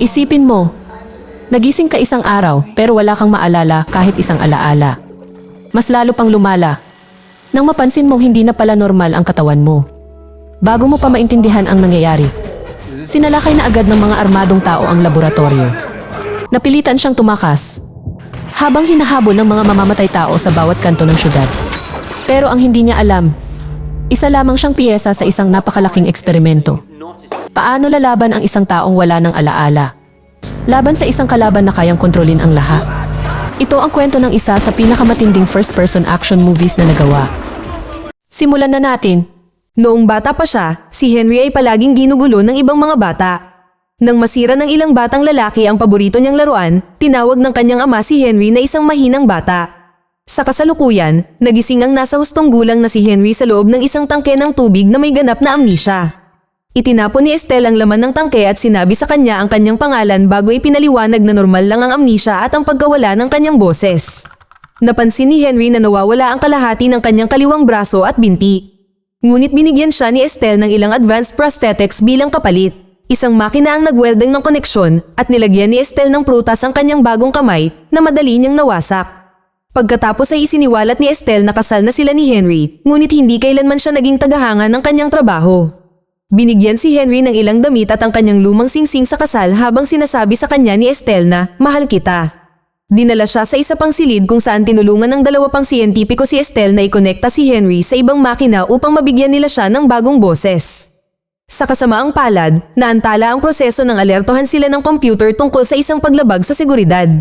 Isipin mo, nagising ka isang araw pero wala kang maalala kahit isang alaala. Mas lalo pang lumala nang mapansin mong hindi na pala normal ang katawan mo. Bago mo pa maintindihan ang nangyayari, sinalakay na agad ng mga armadong tao ang laboratorio. Napilitan siyang tumakas habang hinahabol ng mga mamamatay tao sa bawat kanto ng syudad. Pero ang hindi niya alam, isa lamang siyang piyesa sa isang napakalaking eksperimento. Paano lalaban ang isang taong wala ng alaala laban sa isang kalaban na kayang kontrolin ang lahat? Ito ang kwento ng isa sa pinakamatinding first-person action movies na nagawa. Simulan na natin. Noong bata pa siya, si Henry ay palaging ginugulo ng ibang mga bata. Nang masira ng ilang batang lalaki ang paborito niyang laruan, tinawag ng kanyang ama si Henry na isang mahinang bata. Sa kasalukuyan, nagising ang nasa hustong gulang na si Henry sa loob ng isang tangke ng tubig na may ganap na amnesia. Itinapon ni Estelle ang laman ng tangke at sinabi sa kanya ang kanyang pangalan bago ipinaliwanag na normal lang ang amnesia at ang pagkawala ng kanyang boses. Napansin ni Henry na nawawala ang kalahati ng kanyang kaliwang braso at binti. Ngunit binigyan siya ni Estelle ng ilang advanced prosthetics bilang kapalit. Isang makina ang nagwelding ng koneksyon at nilagyan ni Estelle ng prutas ang kanyang bagong kamay na madali niyang nawasak. Pagkatapos ay isiniwalat ni Estelle na kasal na sila ni Henry, ngunit hindi kailanman siya naging tagahanga ng kanyang trabaho. Binigyan si Henry ng ilang damit at ang kanyang lumang singsing sa kasal habang sinasabi sa kanya ni Estelle na, "Mahal kita." Dinala siya sa isa pang silid kung saan tinulungan ng dalawa pang siyentipiko si Estelle na ikonekta si Henry sa ibang makina upang mabigyan nila siya ng bagong boses. Sa kasamaang palad, naantala ang proseso ng alertohan sila ng computer tungkol sa isang paglabag sa seguridad.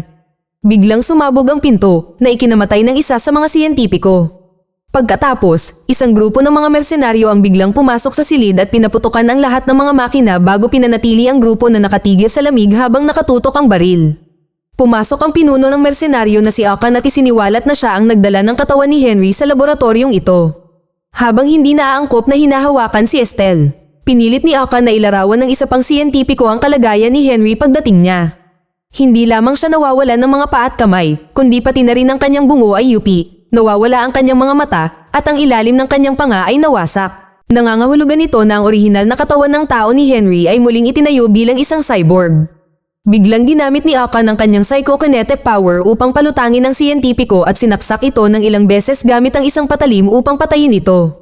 Biglang sumabog ang pinto na ikinamatay ng isa sa mga siyentipiko. Pagkatapos, isang grupo ng mga mersenaryo ang biglang pumasok sa silid at pinaputukan ang lahat ng mga makina bago pinanatili ang grupo na nakatigil sa lamig habang nakatutok ang baril. Pumasok ang pinuno ng mersenaryo na si Akan at isiniwalat na siya ang nagdala ng katawan ni Henry sa laboratoryong ito. Habang hindi naaangkop na hinahawakan si Estelle, pinilit ni Akan na ilarawan ng isa pang siyentipiko ang kalagayan ni Henry pagdating niya. Hindi lamang siya nawawalan ng mga paa at kamay, kundi pati na rin ang kanyang bungo ay yupi. Nawawala ang kanyang mga mata at ang ilalim ng kanyang panga ay nawasak. Nangangahulugan nito na ang orihinal na katawan ng tao ni Henry ay muling itinayo bilang isang cyborg. Biglang ginamit ni Akan ang kanyang psychokinetic power upang palutangin ang siyentipiko at sinaksak ito ng ilang beses gamit ang isang patalim upang patayin ito.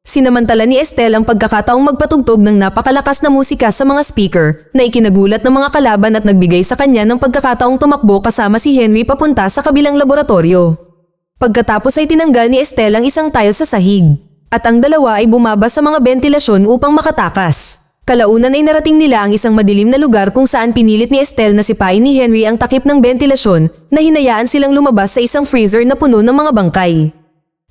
Sinamantala ni Estelle ang pagkakataong magpatugtog ng napakalakas na musika sa mga speaker na ikinagulat ng mga kalaban at nagbigay sa kanya ng pagkakataong tumakbo kasama si Henry papunta sa kabilang laboratorio. Pagkatapos ay tinanggal ni Estelle ang isang tile sa sahig at ang dalawa ay bumaba sa mga bentilasyon upang makatakas. Kalaunan ay narating nila ang isang madilim na lugar kung saan pinilit ni Estelle na sipain ni Henry ang takip ng bentilasyon na hinayaan silang lumabas sa isang freezer na puno ng mga bangkay.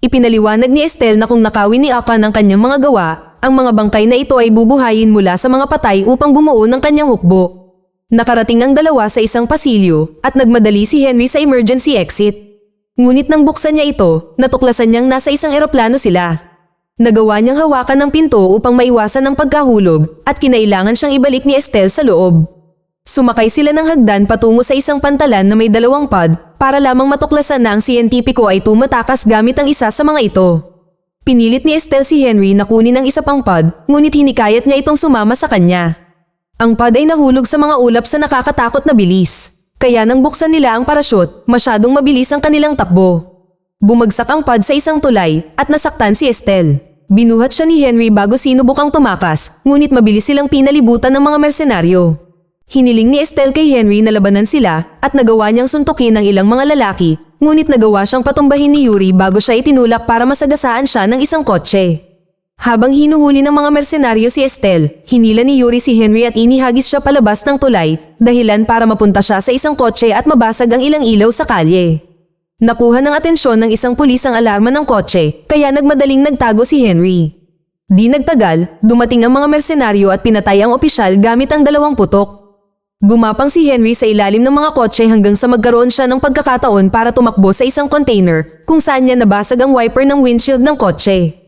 Ipinaliwanag ni Estelle na kung nakawin ni Akan ang kanyang mga gawa, ang mga bangkay na ito ay bubuhayin mula sa mga patay upang bumuo ng kanyang hukbo. Nakarating ang dalawa sa isang pasilyo at nagmadali si Henry sa emergency exit. Ngunit nang buksan niya ito, natuklasan niyang nasa isang eroplano sila. Nagawa niyang hawakan ng pinto upang maiwasan ang pagkahulog at kinailangan siyang ibalik ni Estelle sa loob. Sumakay sila ng hagdan patungo sa isang pantalan na may dalawang pod para lamang matuklasan na ang siyentipiko ay tumatakas gamit ang isa sa mga ito. Pinilit ni Estelle si Henry na kunin ang isa pang pod, ngunit hinikayat niya itong sumama sa kanya. Ang pod ay nahulog sa mga ulap sa nakakatakot na bilis. Kaya nang buksan nila ang parachute, masyadong mabilis ang kanilang takbo. Bumagsak ang pod sa isang tulay at nasaktan si Estelle. Binuhat siya ni Henry bago sinubukang tumakas, ngunit mabilis silang pinalibutan ng mga mersenaryo. Hiniling ni Estelle kay Henry na labanan sila at nagawa niyang suntukin ang ilang mga lalaki, ngunit nagawa siyang patumbahin ni Yuri bago siya itinulak para masagasaan siya ng isang kotse. Habang hinuhuli ng mga mersenaryo si Estelle, hinila ni Yuri si Henry at inihagis siya palabas ng tulay, dahilan para mapunta siya sa isang kotse at mabasag ang ilang ilaw sa kalye. Nakuha ng atensyon ng isang pulis ang alarma ng kotse, kaya nagmadaling nagtago si Henry. Di nagtagal, dumating ang mga mersenaryo at pinatay ang opisyal gamit ang 2 putok. Gumapang si Henry sa ilalim ng mga kotse hanggang sa magkaroon siya ng pagkakataon para tumakbo sa isang container kung saan niya nabasag ang wiper ng windshield ng kotse.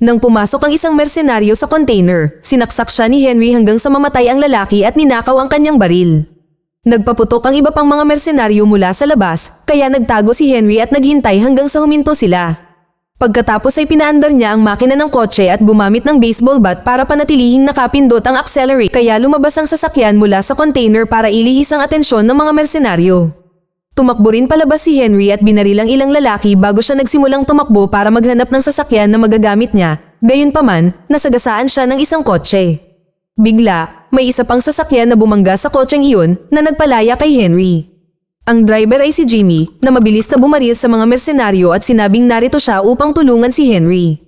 Nang pumasok ang isang mersenaryo sa container, sinaksak siya ni Henry hanggang sa mamatay ang lalaki at ninakaw ang kanyang baril. Nagpaputok ang iba pang mga mersenaryo mula sa labas, kaya nagtago si Henry at naghintay hanggang sa huminto sila. Pagkatapos ay pinaandar niya ang makina ng kotse at gumamit ng baseball bat para panatilihing nakapindot ang accelerate kaya lumabas ang sasakyan mula sa container para ilihis ang atensyon ng mga mersenaryo. Tumakbo rin palabas si Henry at binaril ang ilang lalaki bago siya nagsimulang tumakbo para maghanap ng sasakyan na magagamit niya, gayunpaman, nasagasaan siya ng isang kotse. Bigla, may isa pang sasakyan na bumangga sa kotseng iyon na nagpalaya kay Henry. Ang driver ay si Jimmy na mabilis na bumaril sa mga mersenaryo at sinabing narito siya upang tulungan si Henry.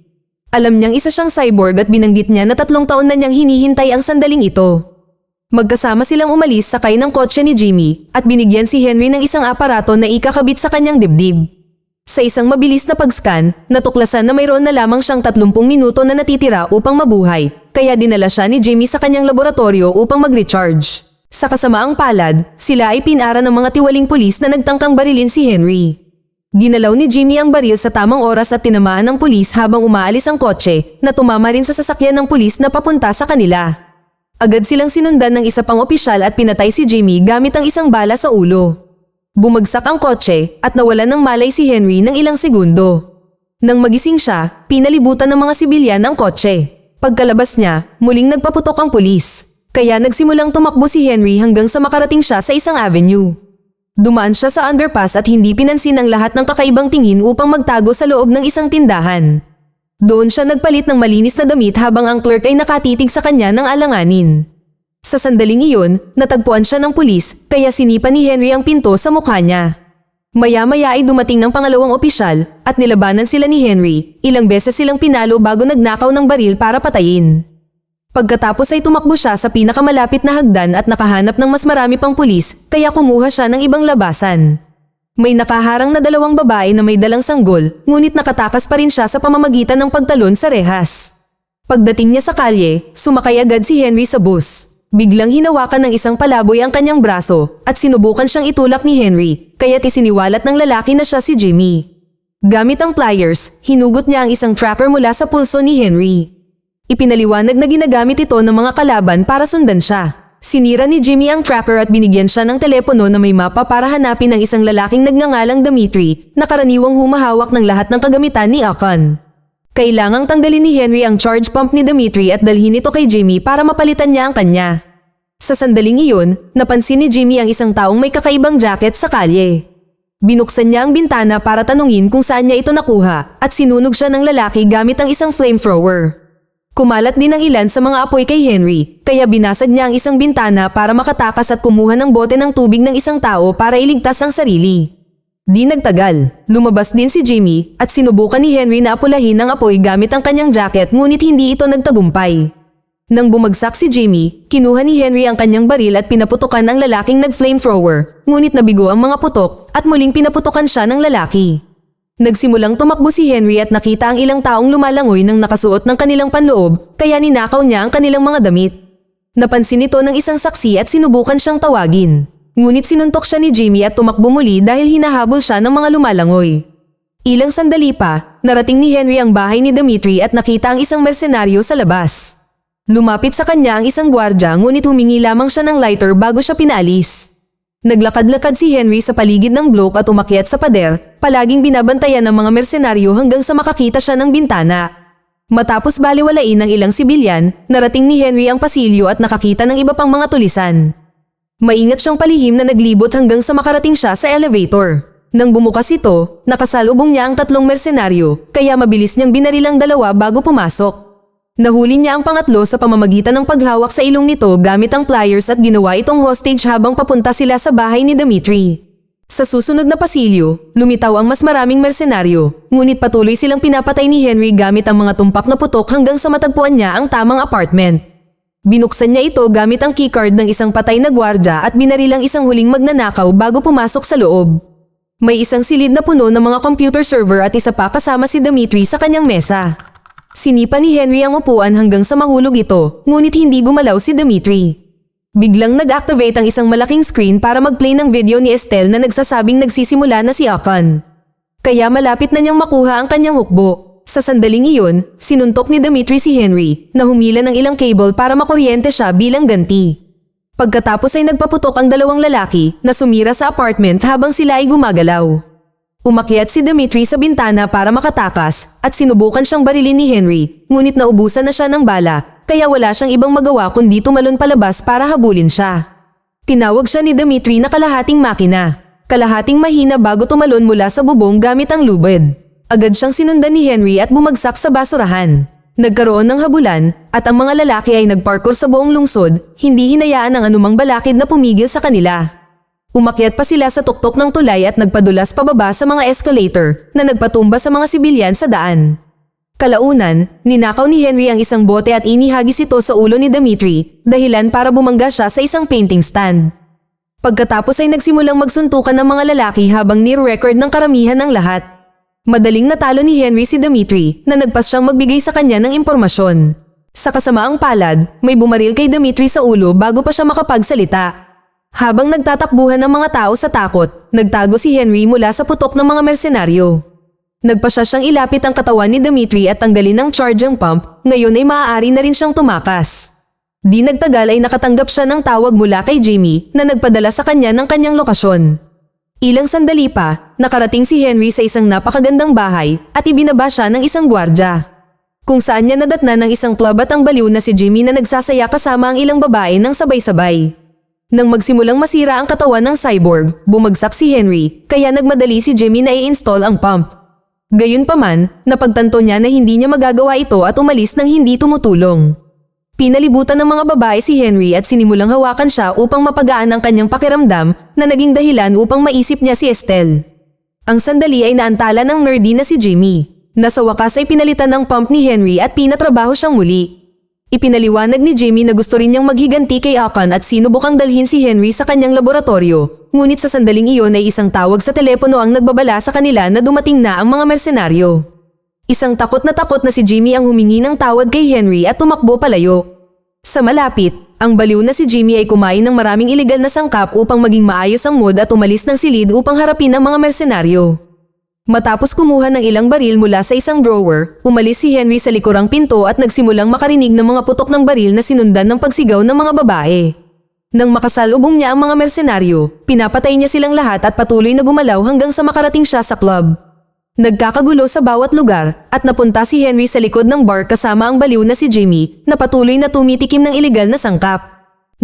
Alam niyang isa siyang cyborg at binanggit niya na 3 taon na niyang hinihintay ang sandaling ito. Magkasama silang umalis sakay ng kotse ni Jimmy at binigyan si Henry ng isang aparato na ikakabit sa kanyang dibdib. Sa isang mabilis na pag-scan, natuklasan na mayroon na lamang siyang 30 minuto na natitira upang mabuhay, kaya dinala siya ni Jimmy sa kanyang laboratorio upang mag-recharge. Sa kasamaang palad, sila ay pinara ng mga tiwaling pulis na nagtangkang barilin si Henry. Ginalaw ni Jimmy ang baril sa tamang oras at tinamaan ng pulis habang umaalis ang kotse na tumama rin sa sasakyan ng pulis na papunta sa kanila. Agad silang sinundan ng isa pang opisyal at pinatay si Jimmy gamit ang isang bala sa ulo. Bumagsak ang kotse at nawalan ng malay si Henry ng ilang segundo. Nang magising siya, pinalibutan ng mga sibilyan ang kotse. Pagkalabas niya, muling nagpaputok ang pulis. Kaya nagsimulang tumakbo si Henry hanggang sa makarating siya sa isang avenue. Dumaan siya sa underpass at hindi pinansin ang lahat ng kakaibang tingin upang magtago sa loob ng isang tindahan. Doon siya nagpalit ng malinis na damit habang ang clerk ay nakatitig sa kanya ng alanganin. Sa sandaling iyon, natagpuan siya ng pulis kaya sinipa ni Henry ang pinto sa mukha niya. Maya-maya ay dumating ng pangalawang opisyal at nilabanan sila ni Henry. Ilang beses silang pinalo bago nagnakaw ng baril para patayin. Pagkatapos ay tumakbo siya sa pinakamalapit na hagdan at nakahanap ng mas marami pang pulis kaya kumuha siya ng ibang labasan. May nakaharang na 2 babae na may dalang sanggol ngunit nakatakas pa rin siya sa pamamagitan ng pagtalon sa rehas. Pagdating niya sa kalye, sumakay agad si Henry sa bus. Biglang hinawakan ng isang palaboy ang kanyang braso at sinubukan siyang itulak ni Henry kaya't isiniwalat ng lalaki na siya si Jimmy. Gamit ang pliers, hinugot niya ang isang tracker mula sa pulso ni Henry. Ipinaliwanag na ginagamit ito ng mga kalaban para sundan siya. Sinira ni Jimmy ang tracker at binigyan siya ng telepono na may mapa para hanapin ang isang lalaking nagngangalang Dimitri na karaniwang humahawak ng lahat ng kagamitan ni Akon. Kailangang tanggalin ni Henry ang charge pump ni Dimitri at dalhin ito kay Jimmy para mapalitan niya ang kanya. Sa sandaling iyon, napansin ni Jimmy ang isang taong may kakaibang jacket sa kalye. Binuksan niya ang bintana para tanungin kung saan niya ito nakuha at sinunog siya ng lalaki gamit ang isang flamethrower. Kumalat din ang ilan sa mga apoy kay Henry, kaya binasag niya ang isang bintana para makatakas at kumuha ng bote ng tubig ng isang tao para iligtas ang sarili. Di nagtagal, lumabas din si Jimmy at sinubukan ni Henry na apulahin ang apoy gamit ang kanyang jacket ngunit hindi ito nagtagumpay. Nang bumagsak si Jimmy, kinuha ni Henry ang kanyang baril at pinaputukan ang lalaking nag-flamethrower, ngunit nabigo ang mga putok at muling pinaputukan siya ng lalaki. Nagsimulang tumakbo si Henry at nakita ang ilang taong lumalangoy nang nakasuot ng kanilang panloob kaya ninakaw niya ang kanilang mga damit. Napansin ito ng isang saksi at sinubukan siyang tawagin. Ngunit sinuntok siya ni Jimmy at tumakbo muli dahil hinahabol siya ng mga lumalangoy. Ilang sandali pa, narating ni Henry ang bahay ni Dimitri at nakita ang isang mersenaryo sa labas. Lumapit sa kanya ang isang gwardya ngunit humingi lamang siya ng lighter bago siya pinaalis. Naglakad-lakad si Henry sa paligid ng block at umakyat sa pader, palaging binabantayan ng mga mersenaryo hanggang sa makakita siya ng bintana. Matapos baliwalain ng ilang sibilyan, narating ni Henry ang pasilyo at nakakita ng iba pang mga tulisan. Maingat siyang palihim na naglibot hanggang sa makarating siya sa elevator. Nang bumukas ito, nakasalubong niya ang 3 mersenaryo, kaya mabilis niyang binaril ang 2 bago pumasok. Nahuli niya ang pangatlo sa pamamagitan ng paghawak sa ilong nito gamit ang pliers at ginawa itong hostage habang papunta sila sa bahay ni Dimitri. Sa susunod na pasilyo, lumitaw ang mas maraming mersenaryo, ngunit patuloy silang pinapatay ni Henry gamit ang mga tumpak na putok hanggang sa matagpuan niya ang tamang apartment. Binuksan niya ito gamit ang keycard ng isang patay na gwardya at binaril ang isang huling magnanakaw bago pumasok sa loob. May isang silid na puno ng mga computer server at isa pa kasama si Dimitri sa kanyang mesa. Sinipa ni Henry ang upuan hanggang sa mahulog ito, ngunit hindi gumalaw si Dimitri. Biglang nag-activate ang isang malaking screen para mag-play ng video ni Estelle na nagsasabing nagsisimula na si Akon. Kaya malapit na niyang makuha ang kanyang hukbo. Sa sandaling iyon, sinuntok ni Dimitri si Henry na humila ng ilang cable para makuryente siya bilang ganti. Pagkatapos ay nagpaputok ang 2 lalaki na sumira sa apartment habang sila ay gumagalaw. Umakyat si Dimitri sa bintana para makatakas at sinubukan siyang barilin ni Henry, ngunit naubusan na siya ng bala, kaya wala siyang ibang magawa kundi tumalon palabas para habulin siya. Tinawag siya ni Dimitri na kalahating makina. Kalahating mahina bago tumalon mula sa bubong gamit ang lubid. Agad siyang sinundan ni Henry at bumagsak sa basurahan. Nagkaroon ng habulan at ang mga lalaki ay nagparkour sa buong lungsod, hindi hinayaan ang anumang balakid na pumigil sa kanila. Umakyat pa sila sa tuktok ng tulay at nagpadulas pababa sa mga escalator na nagpatumba sa mga sibilyan sa daan. Kalaunan, ninakaw ni Henry ang isang bote at inihagis ito sa ulo ni Dimitri, dahilan para bumangga siya sa isang painting stand. Pagkatapos ay nagsimulang magsuntukan ng mga lalaki habang near-record ng karamihan ng lahat. Madaling natalo ni Henry si Dimitri na nagpas siyang magbigay sa kanya ng impormasyon. Sa kasamaang palad, may bumaril kay Dimitri sa ulo bago pa siya makapagsalita. Habang nagtatakbuhan ng mga tao sa takot, nagtago si Henry mula sa putok ng mga mersenaryo. Nagpasya siyang ilapit ang katawan ni Dimitri at tanggalin ang charging pump, ngayon ay maaari na rin siyang tumakas. Di nagtagal ay nakatanggap siya ng tawag mula kay Jimmy na nagpadala sa kanya ng kanyang lokasyon. Ilang sandali pa, nakarating si Henry sa isang napakagandang bahay at ibinaba siya ng isang gwardya. Kung saan niya nadatna ng isang club at ang baliw na si Jimmy na nagsasaya kasama ang ilang babae ng sabay-sabay. Nang magsimulang masira ang katawan ng cyborg, bumagsak si Henry, kaya nagmadali si Jimmy na i-install ang pump. Gayunpaman, napagtanto niya na hindi niya magagawa ito at umalis nang hindi tumutulong. Pinalibutan ng mga babae si Henry at sinimulang hawakan siya upang mapagaan ang kanyang pakiramdam na naging dahilan upang maisip niya si Estelle. Ang sandali ay naantala ng nerdy na si Jimmy. Nasa wakas ay pinalitan ng pump ni Henry at pinatrabaho siyang muli. Ipinaliwanag ni Jimmy na gusto rin niyang maghiganti kay Akon at sinubukang dalhin si Henry sa kanyang laboratorio, ngunit sa sandaling iyon ay isang tawag sa telepono ang nagbabala sa kanila na dumating na ang mga mersenaryo. Isang takot na si Jimmy ang humingi ng tawad kay Henry at tumakbo palayo. Sa malapit, ang baliw na si Jimmy ay kumain ng maraming ilegal na sangkap upang maging maayos ang mood at umalis ng silid upang harapin ang mga mersenaryo. Matapos kumuha ng ilang baril mula sa isang drawer, umalis si Henry sa likurang pinto at nagsimulang makarinig ng mga putok ng baril na sinundan ng pagsigaw ng mga babae. Nang makasalubong niya ang mga mersenaryo, pinapatay niya silang lahat at patuloy na gumalaw hanggang sa makarating siya sa club. Nagkakagulo sa bawat lugar at napunta si Henry sa likod ng bar kasama ang baliw na si Jimmy na patuloy na tumitikim ng ilegal na sangkap.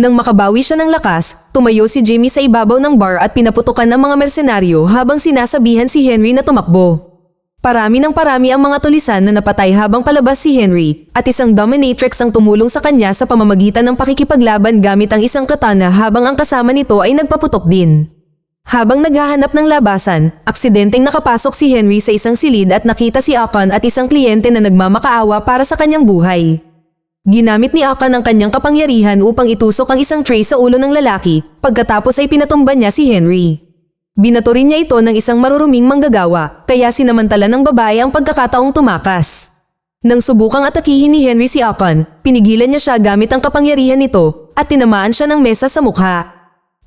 Nang makabawi siya ng lakas, tumayo si Jimmy sa ibabaw ng bar at pinaputukan ng mga mersenaryo habang sinasabihan si Henry na tumakbo. Parami ang mga tulisan na napatay habang palabas si Henry at isang dominatrix ang tumulong sa kanya sa pamamagitan ng pakikipaglaban gamit ang isang katana habang ang kasama nito ay nagpaputok din. Habang naghahanap ng labasan, aksidenteng nakapasok si Henry sa isang silid at nakita si Akon at isang kliyente na nagmamakaawa para sa kanyang buhay. Ginamit ni Akon ang kanyang kapangyarihan upang itusok ang isang tray sa ulo ng lalaki, pagkatapos ay pinatumba niya si Henry. Binato rin niya ito ng isang maruruming manggagawa, kaya sinamantala ng babae ang pagkakataong tumakas. Nang subukang atakihin ni Henry si Akon, pinigilan niya siya gamit ang kapangyarihan nito at tinamaan siya ng mesa sa mukha.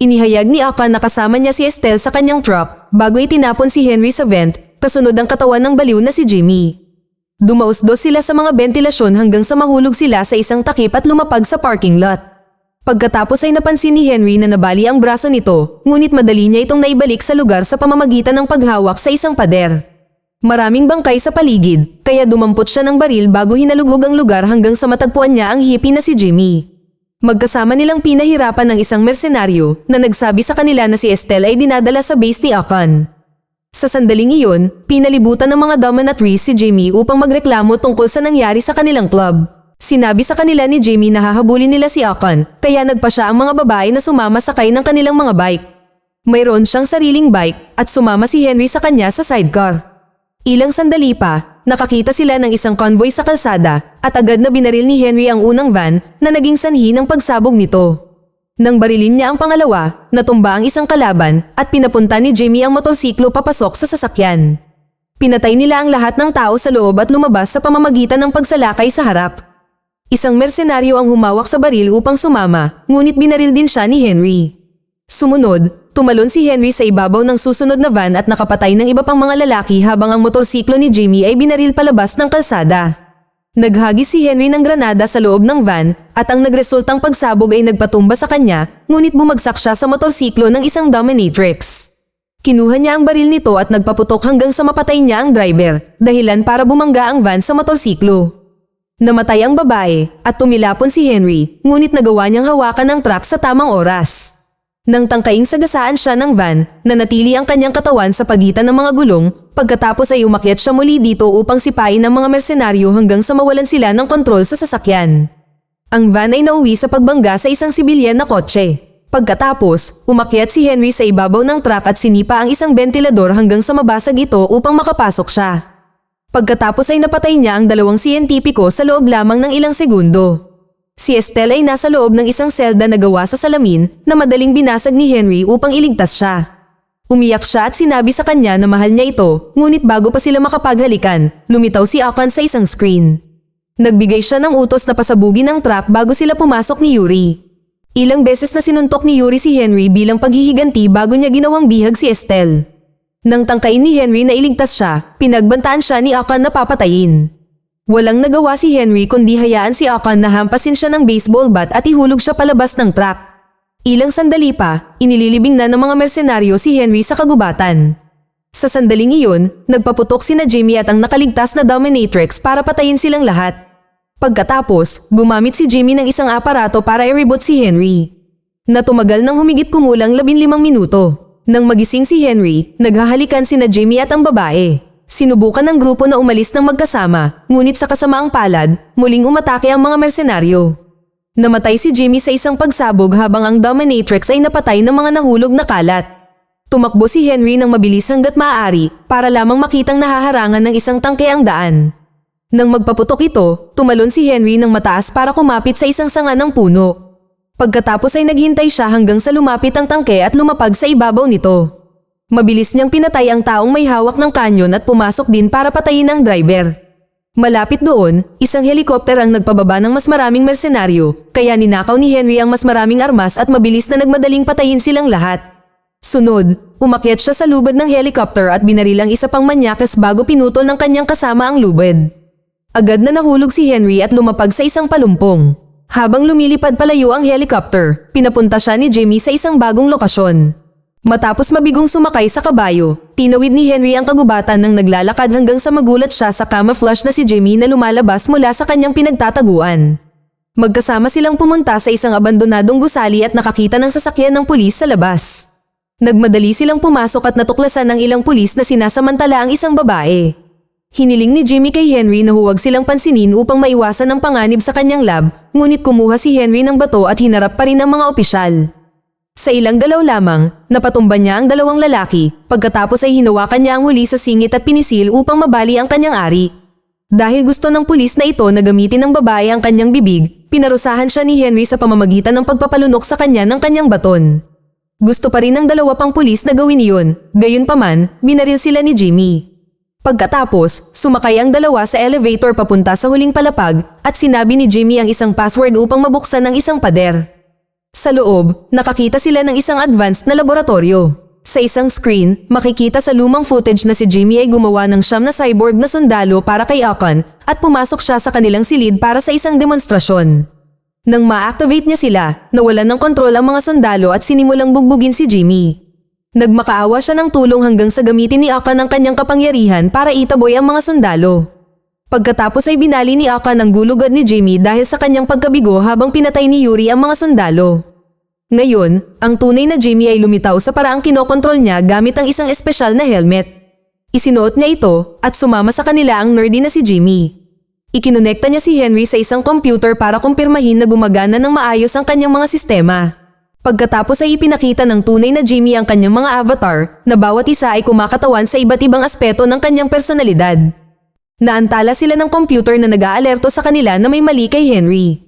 Inihayag ni Akon na kasama niya si Estelle sa kanyang truck bago itinapon si Henry sa vent, kasunod ang katawan ng baliw na si Jimmy. Dumausdos sila sa mga bentilasyon hanggang sa mahulog sila sa isang takip at lumapag sa parking lot. Pagkatapos ay napansin ni Henry na nabali ang braso nito, ngunit madali niya itong naibalik sa lugar sa pamamagitan ng paghawak sa isang pader. Maraming bangkay sa paligid, kaya dumampot siya ng baril bago hinalugog ang lugar hanggang sa matagpuan niya ang hippie na si Jimmy. Magkasama nilang pinahirapan ng isang mersenaryo na nagsabi sa kanila na si Estelle ay dinadala sa base ni Akon. Sa sandaling iyon, pinalibutan ng mga dominatrix si Jimmy upang magreklamo tungkol sa nangyari sa kanilang club. Sinabi sa kanila ni Jimmy na hahabulin nila si Akon, kaya nagpasya ang mga babae na sumama sakay ng kanilang mga bike. Mayroon siyang sariling bike at sumama si Henry sa kanya sa sidecar. Ilang sandali pa, nakakita sila ng isang convoy sa kalsada at agad na binaril ni Henry ang unang van na naging sanhi ng pagsabog nito. Nang barilin niya ang pangalawa, natumba ang isang kalaban at pinapunta ni Jimmy ang motorsiklo papasok sa sasakyan. Pinatay nila ang lahat ng tao sa loob at lumabas sa pamamagitan ng pagsalakay sa harap. Isang mersenaryo ang humawak sa baril upang sumama, ngunit binaril din siya ni Henry. Sumunod, tumalon si Henry sa ibabaw ng susunod na van at nakapatay ng iba pang mga lalaki habang ang motorsiklo ni Jimmy ay binaril palabas ng kalsada. Naghagis si Henry ng granada sa loob ng van at ang nagresultang pagsabog ay nagpatumba sa kanya, ngunit bumagsak siya sa motorsiklo ng isang dominatrix. Kinuha niya ang baril nito at nagpaputok hanggang sa mapatay niya ang driver, dahilan para bumangga ang van sa motorsiklo. Namatay ang babae at tumilapon si Henry, ngunit nagawa niyang hawakan ang truck sa tamang oras. Nang tangkaing sagasaan siya ng van, nanatili ang kanyang katawan sa pagitan ng mga gulong, pagkatapos ay umakyat siya muli dito upang sipain ang mga mersenaryo hanggang sa mawalan sila ng kontrol sa sasakyan. Ang van ay nauwi sa pagbangga sa isang sibilyan na kotse. Pagkatapos, umakyat si Henry sa ibabaw ng truck at sinipa ang isang bentilador hanggang sa mabasag ito upang makapasok siya. Pagkatapos ay napatay niya ang 2 siyentipiko sa loob lamang ng ilang segundo. Si Estelle ay nasa loob ng isang selda na gawa sa salamin na madaling binasag ni Henry upang iligtas siya. Umiyak siya at sinabi sa kanya na mahal niya ito, ngunit bago pa sila makapaghalikan, lumitaw si Akon sa isang screen. Nagbigay siya ng utos na pasabugin ang truck bago sila pumasok ni Yuri. Ilang beses na sinuntok ni Yuri si Henry bilang paghihiganti bago niya ginawang bihag si Estelle. Nang tangkain ni Henry na iligtas siya, pinagbantaan siya ni Akon na papatayin. Walang nagawa si Henry kundi hayaan si Akon na hampasin siya ng baseball bat at ihulog siya palabas ng truck. Ilang sandali pa, inililibing na ng mga mersenaryo si Henry sa kagubatan. Sa sandaling iyon, nagpaputok sina Jimmy at ang nakaligtas na dominatrix para patayin silang lahat. Pagkatapos, gumamit si Jimmy ng isang aparato para i-reboot si Henry. Natumagal ng humigit kumulang 15 minuto. Nang magising si Henry, naghahalikan sina Jimmy at ang babae. Sinubukan ng grupo na umalis ng magkasama, ngunit sa kasamaang palad, muling umatake ang mga mersenaryo. Namatay si Jimmy sa isang pagsabog habang ang dominatrix ay napatay ng mga nahulog na kalat. Tumakbo si Henry ng mabilis hanggat maaari para lamang makitang nahaharangan ng isang tangke ang daan. Nang magpaputok ito, tumalon si Henry ng mataas para kumapit sa isang sanga ng puno. Pagkatapos ay naghintay siya hanggang sa lumapit ang tangke at lumapag sa ibabaw nito. Mabilis niyang pinatay ang taong may hawak ng kanyon at pumasok din para patayin ang driver. Malapit doon, isang helikopter ang nagpababa ng mas maraming mersenaryo, kaya ninakaw ni Henry ang mas maraming armas at mabilis na nagmadaling patayin silang lahat. Sunod, umakyat siya sa lubid ng helicopter at binaril ang isa pang manyakas bago pinutol ng kanyang kasama ang lubid. Agad na nahulog si Henry at lumapag sa isang palumpong. Habang lumilipad palayo ang helicopter, pinapunta siya ni Jimmy sa isang bagong lokasyon. Matapos mabigong sumakay sa kabayo, tinawid ni Henry ang kagubatan nang naglalakad hanggang sa magulat siya sa camouflage na si Jimmy na lumalabas mula sa kanyang pinagtataguan. Magkasama silang pumunta sa isang abandonadong gusali at nakakita ng sasakyan ng pulis sa labas. Nagmadali silang pumasok at natuklasan ng ilang pulis na sinasamantala ang isang babae. Hiniling ni Jimmy kay Henry na huwag silang pansinin upang maiwasan ang panganib sa kanyang lab, ngunit kumuha si Henry ng bato at hinarap pa rin ang mga opisyal. Sa ilang galaw lamang, napatumba niya ang 2 lalaki, pagkatapos ay hinawakan niya ang huli sa singit at pinisil upang mabali ang kanyang ari. Dahil gusto ng pulis na ito na gamitin ng babae ang kanyang bibig, pinarusahan siya ni Henry sa pamamagitan ng pagpapalunok sa kanya ng kanyang baton. Gusto pa rin ng 2 pang pulis na gawin iyon, gayunpaman, binaril sila ni Jimmy. Pagkatapos, sumakay ang 2 sa elevator papunta sa huling palapag at sinabi ni Jimmy ang isang password upang mabuksan ang isang pader. Sa loob, nakakita sila ng isang advanced na laboratorio. Sa isang screen, makikita sa lumang footage na si Jimmy ay gumawa ng siyam na cyborg na sundalo para kay Akon at pumasok siya sa kanilang silid para sa isang demonstrasyon. Nang ma-activate niya sila, nawalan ng kontrol ang mga sundalo at sinimulang bugbugin si Jimmy. Nagmakaawa siya ng tulong hanggang sa gamitin ni Akon ang kanyang kapangyarihan para itaboy ang mga sundalo. Pagkatapos ay binali ni Akon ang gulugad ni Jimmy dahil sa kanyang pagkabigo habang pinatay ni Yuri ang mga sundalo. Ngayon, ang tunay na Jimmy ay lumitaw sa paraang kinokontrol niya gamit ang isang espesyal na helmet. Isinuot niya ito at sumama sa kanila ang nerdy na si Jimmy. Ikinonekta niya si Henry sa isang computer para kumpirmahin na gumagana ng maayos ang kanyang mga sistema. Pagkatapos ay ipinakita ng tunay na Jimmy ang kanyang mga avatar na bawat isa ay kumakatawan sa iba't ibang aspeto ng kanyang personalidad. Naantala sila ng computer na nag-aalerto sa kanila na may mali kay Henry.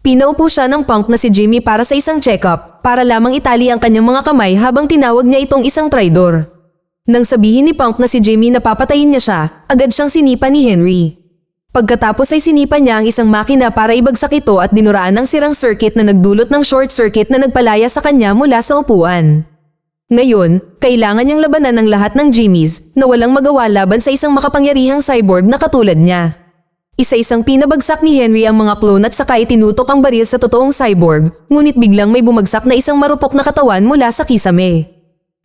Pinaupo siya ng punk na si Jimmy para sa isang check-up para lamang itali ang kanyang mga kamay habang tinawag niya itong isang traidor. Nang sabihin ni Punk na si Jimmy na papatayin niya siya, agad siyang sinipa ni Henry. Pagkatapos ay sinipa niya ang isang makina para ibagsak ito at dinuraan ng sirang circuit na nagdulot ng short circuit na nagpalaya sa kanya mula sa upuan. Ngayon, kailangan niyang labanan ng lahat ng Jimmys na walang magawa laban sa isang makapangyarihang cyborg na katulad niya. Isa-isang pinabagsak ni Henry ang mga clone at saka itinutok ang baril sa totoong cyborg, ngunit biglang may bumagsak na isang marupok na katawan mula sa kisame.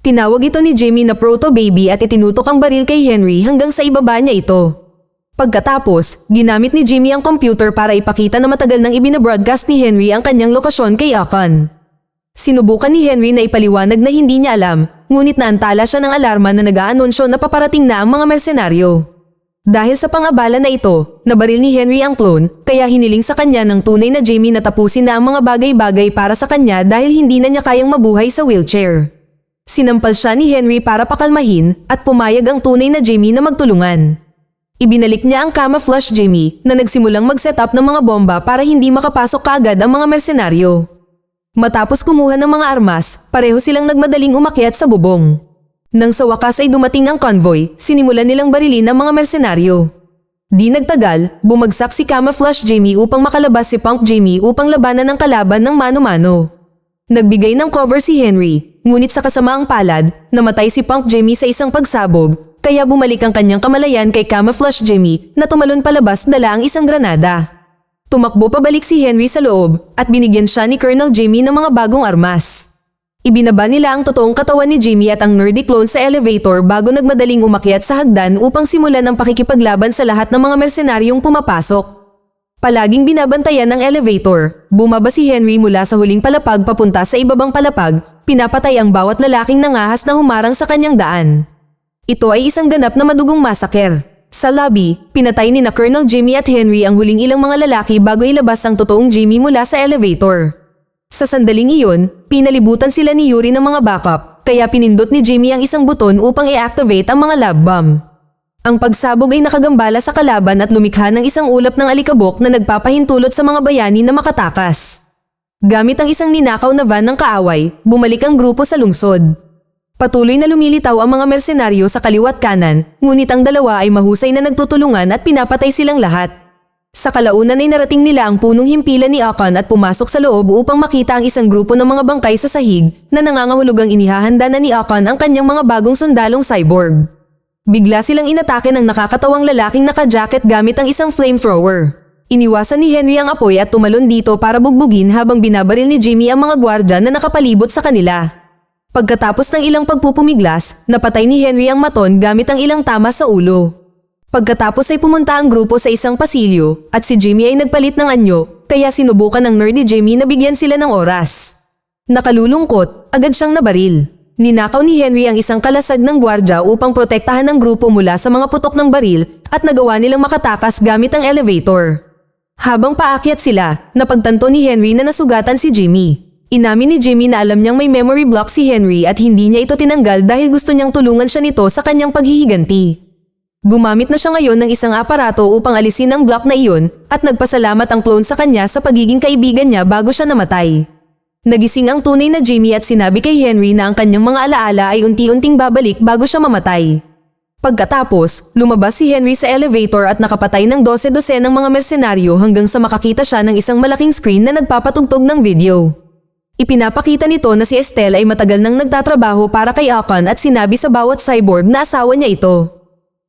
Tinawag ito ni Jimmy na proto-baby at itinutok ang baril kay Henry hanggang sa ibaba niya ito. Pagkatapos, ginamit ni Jimmy ang computer para ipakita na matagal nang ibinabroadcast ni Henry ang kanyang lokasyon kay Akon. Sinubukan ni Henry na ipaliwanag na hindi niya alam, ngunit naantala siya ng alarma na nag-aanunsyo na paparating na ang mga mersenaryo. Dahil sa pang-abala na ito, nabaril ni Henry ang clone, kaya hiniling sa kanya ng tunay na Jimmy na tapusin na ang mga bagay-bagay para sa kanya dahil hindi na niya kayang mabuhay sa wheelchair. Sinampal siya ni Henry para pakalmahin at pumayag ang tunay na Jimmy na magtulungan. Ibinalik niya ang camouflage Jimmy na nagsimulang mag-set up ng mga bomba para hindi makapasok kaagad ang mga mersenaryo. Matapos kumuha ng mga armas, pareho silang nagmadaling umakyat sa bubong. Nang sa wakas ay dumating ang convoy, sinimulan nilang barilin ang mga mersenaryo. Di nagtagal, bumagsak si Camouflage Jimmy upang makalabas si Punk Jimmy upang labanan ang kalaban ng mano-mano. Nagbigay ng cover si Henry, ngunit sa kasamaang palad, namatay si Punk Jimmy sa isang pagsabog, kaya bumalik ang kanyang kamalayan kay Camouflage Jimmy na tumalon palabas dala ang isang granada. Tumakbo pabalik si Henry sa loob at binigyan siya ni Colonel Jimmy ng mga bagong armas. Ibinaba nila ang totoong katawan ni Jimmy at ang nerdy clone sa elevator bago nagmadaling umakyat sa hagdan upang simulan ang pakikipaglaban sa lahat ng mga mersenaryong pumapasok. Palaging binabantayan ng elevator, bumaba si Henry mula sa huling palapag papunta sa ibabang palapag, pinapatay ang bawat lalaking nangahas na humarang sa kanyang daan. Ito ay isang ganap na madugong masaker. Sa lobby, pinatay ni na Colonel Jimmy at Henry ang huling ilang mga lalaki bago ilabas ang totoong Jimmy mula sa elevator. Sa sandaling iyon, pinalibutan sila ni Yuri ng mga backup, kaya pinindot ni Jimmy ang isang buton upang i-activate ang mga lab bomb. Ang pagsabog ay nakagambala sa kalaban at lumikha ng isang ulap ng alikabok na nagpapahintulot sa mga bayani na makatakas. Gamit ang isang ninakaw na van ng kaaway, bumalik ang grupo sa lungsod. Patuloy na lumilitaw ang mga mersenaryo sa kaliwat kanan, ngunit ang dalawa ay mahusay na nagtutulungan at pinapatay silang lahat. Sa kalaunan ay narating nila ang punong himpilan ni Akon at pumasok sa loob upang makita ang isang grupo ng mga bangkay sa sahig na nangangahulugang inihahanda na ni Akon ang kanyang mga bagong sundalong cyborg. Bigla silang inatake ng nakakatawang lalaking naka-jacket gamit ang isang flamethrower. Iniwasan ni Henry ang apoy at tumalon dito para bugbugin habang binabaril ni Jimmy ang mga gwardya na nakapalibot sa kanila. Pagkatapos ng ilang pagpupumiglas, napatay ni Henry ang maton gamit ang ilang tama sa ulo. Pagkatapos ay pumunta ang grupo sa isang pasilyo at si Jimmy ay nagpalit ng anyo, kaya sinubukan ng nerdy Jimmy na bigyan sila ng oras. Nakalulungkot, agad siyang nabaril. Ninakaw ni Henry ang isang kalasag ng gwardya upang protektahan ang grupo mula sa mga putok ng baril at nagawa nilang makatakas gamit ang elevator. Habang paakyat sila, napagtanto ni Henry na nasugatan si Jimmy. Inamin ni Jimmy na alam niyang may memory block si Henry at hindi niya ito tinanggal dahil gusto niyang tulungan siya nito sa kanyang paghihiganti. Gumamit na siya ngayon ng isang aparato upang alisin ang block na iyon at nagpasalamat ang clone sa kanya sa pagiging kaibigan niya bago siya namatay. Nagising ang tunay na Jimmy at sinabi kay Henry na ang kanyang mga alaala ay unti-unting babalik bago siya mamatay. Pagkatapos, lumabas si Henry sa elevator at nakapatay ng 12-12 ng mga mersenaryo hanggang sa makakita siya ng isang malaking screen na nagpapatugtog ng video. Ipinapakita nito na si Estelle ay matagal nang nagtatrabaho para kay Akon at sinabi sa bawat cyborg na asawa niya ito.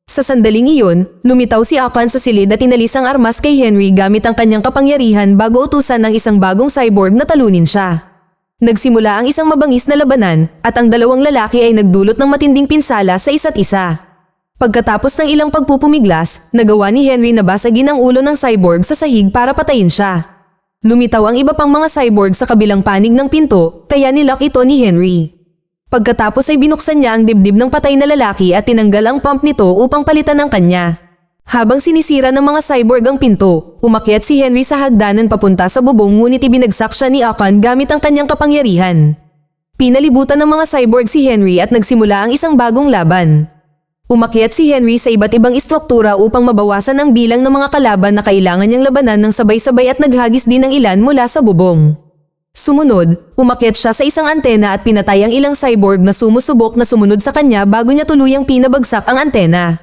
Sa sandaling iyon, lumitaw si Akon sa silid at inalis ang armas kay Henry gamit ang kanyang kapangyarihan bago utusan ng isang bagong cyborg na talunin siya. Nagsimula ang isang mabangis na labanan at ang dalawang lalaki ay nagdulot ng matinding pinsala sa isa't isa. Pagkatapos ng ilang pagpupumiglas, nagawa ni Henry na basagin ang ulo ng cyborg sa sahig para patayin siya. Lumitaw ang iba pang mga cyborg sa kabilang panig ng pinto, kaya nilock ito ni Henry. Pagkatapos ay binuksan niya ang dibdib ng patay na lalaki at tinanggal ang pump nito upang palitan ang kanya. Habang sinisira ng mga cyborg ang pinto, umakyat si Henry sa hagdanan papunta sa bubong ngunit ibinagsak siya ni Akon gamit ang kanyang kapangyarihan. Pinalibutan ng mga cyborg si Henry at nagsimula ang isang bagong laban. Umakyat si Henry sa iba't ibang istruktura upang mabawasan ang bilang ng mga kalaban na kailangan niyang labanan ng sabay-sabay at naghagis din ng ilan mula sa bubong. Sumunod, umakyat siya sa isang antena at pinatay ang ilang cyborg na sumusubok na sumunod sa kanya bago niya tuluyang pinabagsak ang antena.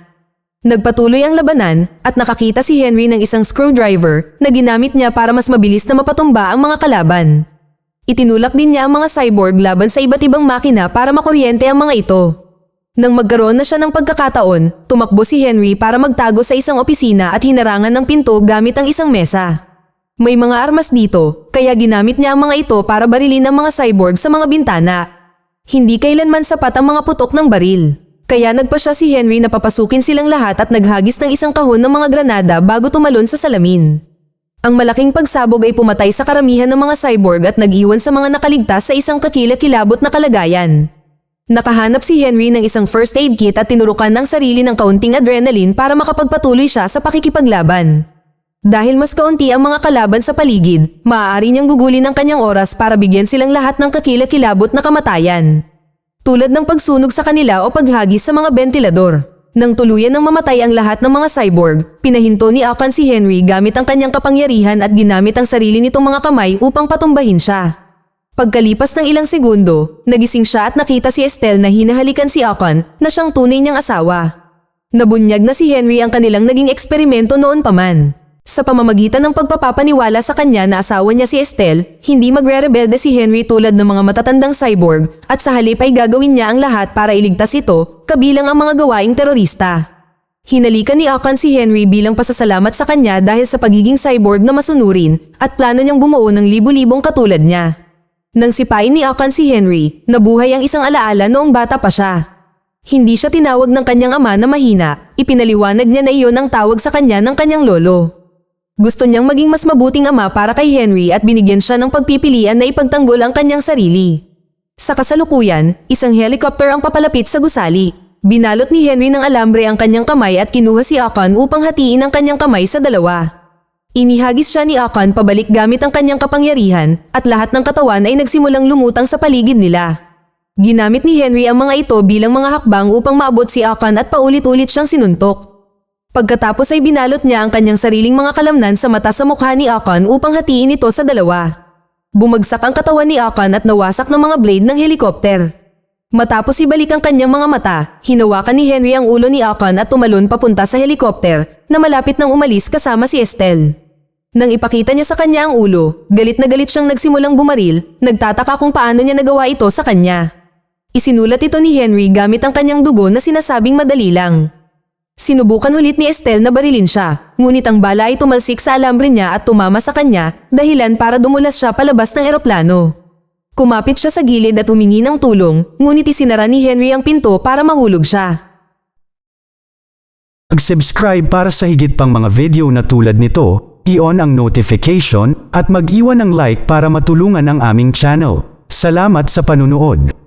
Nagpatuloy ang labanan at nakakita si Henry ng isang screwdriver na ginamit niya para mas mabilis na mapatumba ang mga kalaban. Itinulak din niya ang mga cyborg laban sa iba't ibang makina para makuryente ang mga ito. Nang magkaroon na siya ng pagkakataon, tumakbo si Henry para magtago sa isang opisina at hinarangan ng pinto gamit ang isang mesa. May mga armas dito, kaya ginamit niya ang mga ito para barilin ang mga cyborg sa mga bintana. Hindi kailanman sapat ang mga putok ng baril. Kaya nagpa siya si Henry na papasukin silang lahat at naghagis ng isang kahon ng mga granada bago tumalon sa salamin. Ang malaking pagsabog ay pumatay sa karamihan ng mga cyborg at nag-iwan sa mga nakaligtas sa isang kakilakilabot na kalagayan. Nakahanap si Henry ng isang first aid kit at tinurukan ng sarili ng kaunting adrenaline para makapagpatuloy siya sa pakikipaglaban. Dahil mas kaunti ang mga kalaban sa paligid, maaari niyang gugulin ang kanyang oras para bigyan silang lahat ng kakilakilabot na kamatayan. Tulad ng pagsunog sa kanila o paghagis sa mga bentilador. Nang tuluyan ng mamatay ang lahat ng mga cyborg, pinahinto ni Akan si Henry gamit ang kanyang kapangyarihan at ginamit ang sarili nitong mga kamay upang patumbahin siya. Pagkalipas ng ilang segundo, nagising siya at nakita si Estelle na hinahalikan si Akan na siyang tunay niyang asawa. Nabunyag na si Henry ang kanilang naging eksperimento noon pa man. Sa pamamagitan ng pagpapapaniwala sa kanya na asawa niya si Estelle, hindi magre-rebelde si Henry tulad ng mga matatandang cyborg at sa halip ay gagawin niya ang lahat para iligtas ito, kabilang ang mga gawaing terorista. Hinalikan ni Akan si Henry bilang pasasalamat sa kanya dahil sa pagiging cyborg na masunurin at plano niyang bumuo ng libu-libong katulad niya. Nang sipain ni Akan si Henry, nabuhay ang isang alaala noong bata pa siya. Hindi siya tinawag ng kanyang ama na mahina, ipinaliwanag niya na iyon ang tawag sa kanya ng kanyang lolo. Gusto niyang maging mas mabuting ama para kay Henry at binigyan siya ng pagpipilian na ipagtanggol ang kanyang sarili. Sa kasalukuyan, isang helicopter ang papalapit sa gusali. Binalot ni Henry ng alambre ang kanyang kamay at kinuha si Akan upang hatiin ang kanyang kamay sa dalawa. Inihagis siya ni Akan pabalik gamit ang kanyang kapangyarihan at lahat ng katawan ay nagsimulang lumutang sa paligid nila. Ginamit ni Henry ang mga ito bilang mga hakbang upang maabot si Akan at paulit-ulit siyang sinuntok. Pagkatapos ay binalot niya ang kanyang sariling mga kalamnan sa mata sa mukha ni Akan upang hatiin ito sa dalawa. Bumagsak ang katawan ni Akan at nawasak ng mga blade ng helikopter. Matapos ibalik ang kanyang mga mata, hinawakan ni Henry ang ulo ni Akan at tumalon papunta sa helikopter na malapit nang umalis kasama si Estelle. Nang ipakita niya sa kanya ang ulo, galit na galit siyang nagsimulang bumaril, nagtataka kung paano niya nagawa ito sa kanya. Isinulat ito ni Henry gamit ang kanyang dugo na sinasabing madali lang. Sinubukan ulit ni Estelle na barilin siya, ngunit ang bala ay tumalsik sa alambre niya at tumama sa kanya, dahilan para dumulas siya palabas ng eroplano. Kumapit siya sa gilid at humingi ng tulong, ngunit isinara ni Henry ang pinto para mahulog siya. Mag-subscribe para sa higit pang mga video na tulad nito, i-on ang notification at mag-iwan ng like para matulungan ang aming channel. Salamat sa panunood.